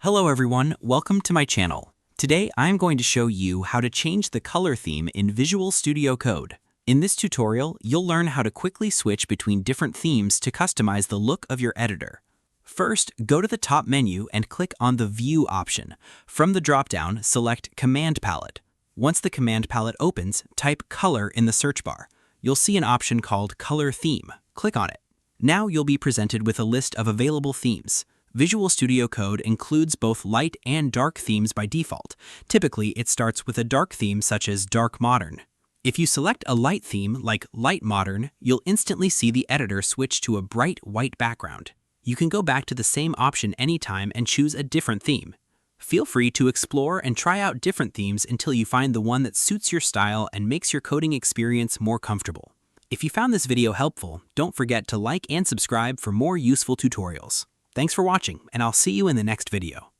Hello everyone, welcome to my channel. Today I'm going to show you how to change the color theme in Visual Studio Code. In this tutorial, you'll learn how to quickly switch between different themes to customize the look of your editor. First, go to the top menu and click on the View option. From the dropdown, select Command Palette. Once the Command Palette opens, type Color in the search bar. You'll see an option called Color Theme. Click on it. Now you'll be presented with a list of available themes. Visual Studio Code includes both light and dark themes by default. Typically, it starts with a dark theme such as Dark Modern. If you select a light theme like Light Modern, you'll instantly see the editor switch to a bright white background. You can go back to the same option anytime and choose a different theme. Feel free to explore and try out different themes until you find the one that suits your style and makes your coding experience more comfortable. If you found this video helpful, don't forget to like and subscribe for more useful tutorials. Thanks for watching, and I'll see you in the next video.